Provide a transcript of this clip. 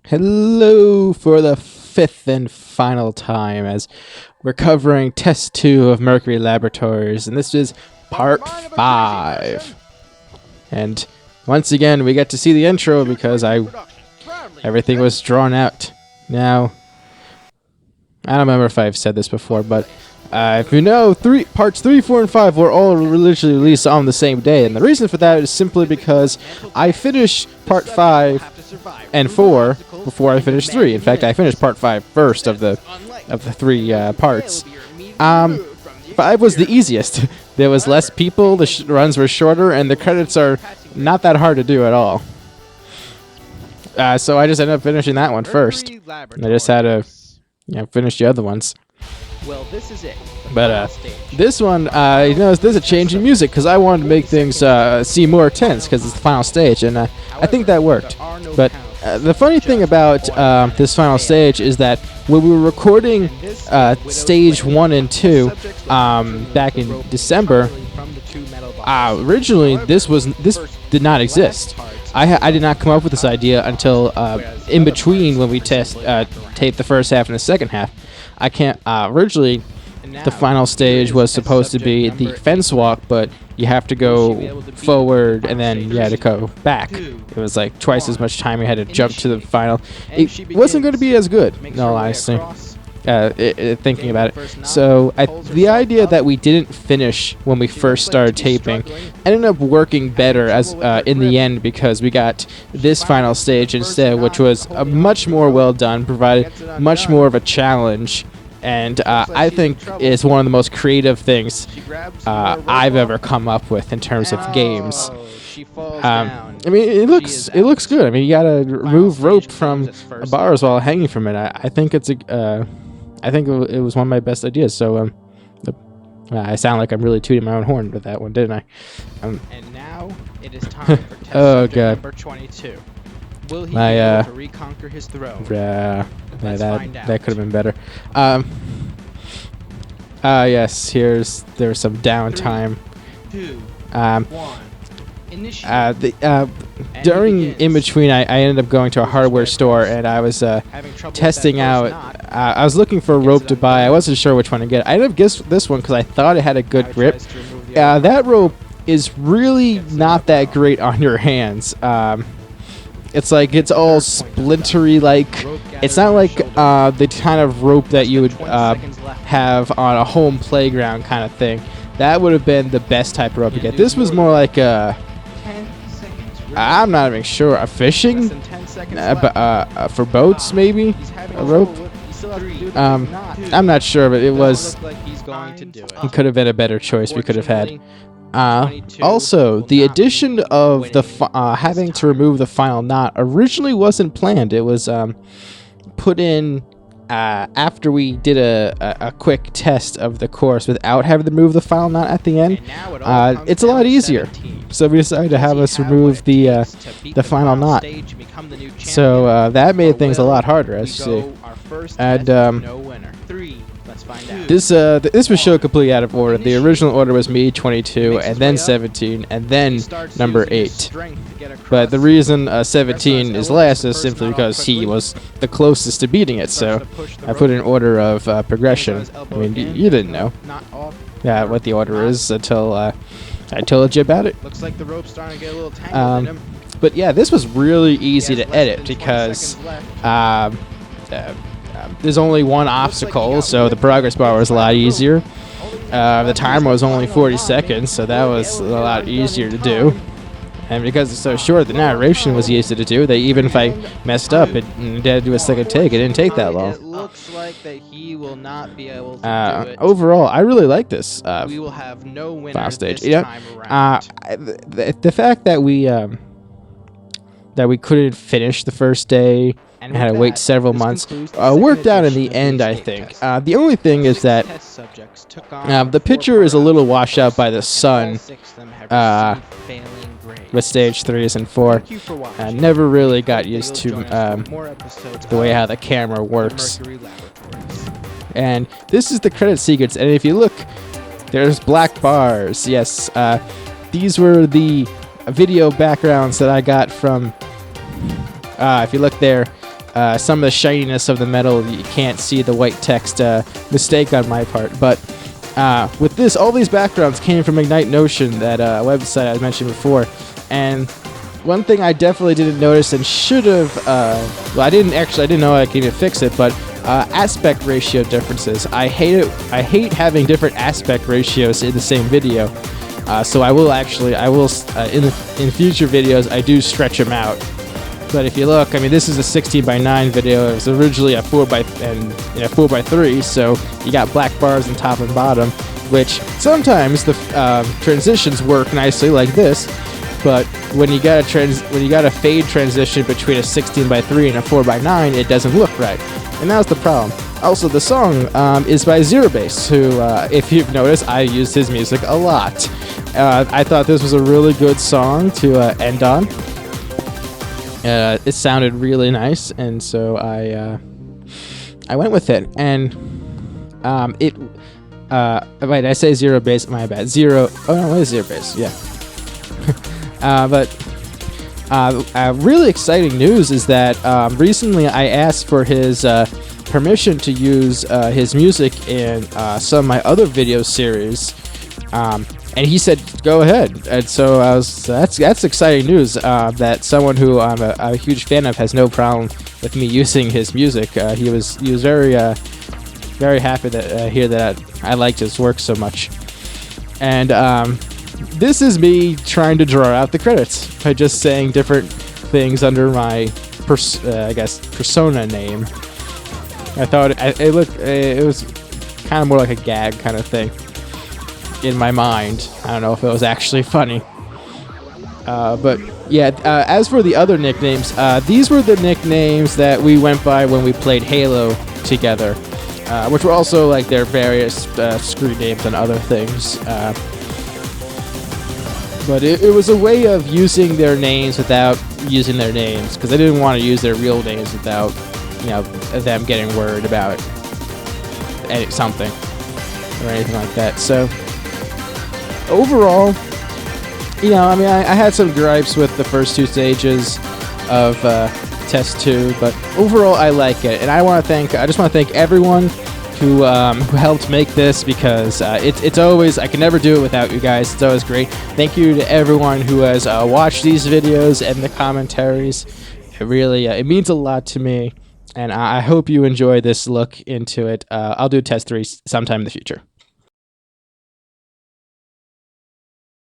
Hello for the fifth and final time as we're covering Test 2 of Mercury Laboratories, and this is Part 5. And once again, we get to see the intro because everything was drawn out. Now, I don't remember if I've said this before, but if you know, parts 3, 4, and 5 were all literally released on the same day, and the reason for that is simply because I finished Part 5 and 4 before I finished 3. In fact, I finished Part 5 first of the three parts. 5 was the easiest. There was less people, the runs were shorter, and the credits are not that hard to do at all. So I just ended up finishing that one first. I just had to finish the other ones. Well, this is it. But this one, there's a change in music because I wanted to make things seem more tense because it's the final stage, and I think that worked. But the funny thing about this final stage is that when we were recording stage 1 and 2 back in December, originally this did not exist. I did not come up with this idea until in between when we taped the first half and the second half. I can't. Originally, the final stage was supposed to be the fence walk, but you have to go forward and then you had to go back. It was like twice as much time you had to jump to the final. It wasn't going to be as good, no, honestly. Thinking about it. So the idea that we didn't finish when we first started taping ended up working better as in the end because we got this final stage instead, which was much more well done, provided much more of a challenge, and I think is one of the most creative things I've ever come up with in terms of games. I mean, it looks good. I mean, you gotta remove rope from bars while hanging from it. I think it's I think it was one of my best ideas. So, I sound like I'm really tooting my own horn with that one, didn't I? And now it is time for test number 22. Will he be able to reconquer his throne? Yeah, that could have been better. Yes. There's some downtime. 3, 2, 1. During in between, I ended up going to a hardware store and I was testing out. I was looking for a rope to buy. I wasn't sure which one to get. I ended up getting this one because I thought it had a good grip. That rope is really not that great on your hands. It's like it's all splintery. Like it's not like the kind of rope that you would have on a home playground kind of thing. That would have been the best type of rope to get. This was more like I'm not even sure, a fishing for boats, maybe a rope. I'm not sure, but it could have been a better choice we could have had. Also, the addition of the having to remove the final knot originally wasn't planned. It was put in after we did a quick test of the course without having to remove the final knot at the end. It's a lot easier, so we decided to have us remove the final knot. So that made things a lot harder, as you see. And this was shown completely out of order. The original order was me 22, and then 17, and then number 8. But the reason 17 is last is simply because he was the closest to beating it. So I put in order of progression. I mean, you didn't know what the order is until I told you about it. Looks like the rope's starting to get a little tangled in him. But yeah, this was really easy to edit because there's only one obstacle, so the progress bar was a lot easier. The timer was only 40 seconds, so that was a lot easier to do. And because it's so short, the narration was easy to do. Even if I messed up and had to do a second take, it didn't take that long. It looks like that he will not be able to do it. Overall, I really like this we will have no winner final stage. this time around. The fact that we couldn't finish the first day and had to wait several months worked out in the end, I think. The only thing is that the picture is a little washed out by the sun with stage 3s and 4. I never really got used to the way how the camera works. And this is the credit sequence, and if you look, there's black bars. Yes, these were the video backgrounds that I got from, if you look there, some of the shininess of the metal. You can't see the white text mistake on my part. But with this, all these backgrounds came from Ignite Notion, that website I mentioned before. And one thing I definitely didn't notice and should have, well, I didn't know I could even fix it, but aspect ratio differences. I hate it. I hate having different aspect ratios in the same video. So I will in future videos, I do stretch them out. But if you look, I mean, this is a 16:9 video. It was originally a 4:3, so you got black bars on top and bottom, which sometimes the transitions work nicely like this. But when you got a fade transition between a 16:3 and a 4:9, it doesn't look right, and that's the problem. Also, the song is by Zero Bass, who, if you've noticed, I used his music a lot. I thought this was a really good song to end on. It sounded really nice, and so I went with it. And wait, I say Zero Bass? My bad. Zero. Oh no, it is Zero Bass. Yeah. But really exciting news is that recently I asked for his permission to use his music in some of my other video series, and he said go ahead. And so that's exciting news, that someone who I'm a huge fan of has no problem with me using his music. He was very happy to hear that I liked his work so much. And this is me trying to draw out the credits by just saying different things under my persona name. I thought it was kind of more like a gag kind of thing in my mind. I don't know if it was actually funny. But yeah, as for the other nicknames, these were the nicknames that we went by when we played Halo together, which were also like their various screen names and other things. But it was a way of using their names without using their names, because I didn't want to use their real names without, them getting worried about something or anything like that. So overall, I had some gripes with the first two stages of Test 2, but overall I like it, and I just want to thank everyone who helped make this, because it's always, I can never do it without you guys. It's always great. Thank you to everyone who has watched these videos and the commentaries. It really it means a lot to me, and I hope you enjoy this look into it. I'll do Test 3 sometime in the future.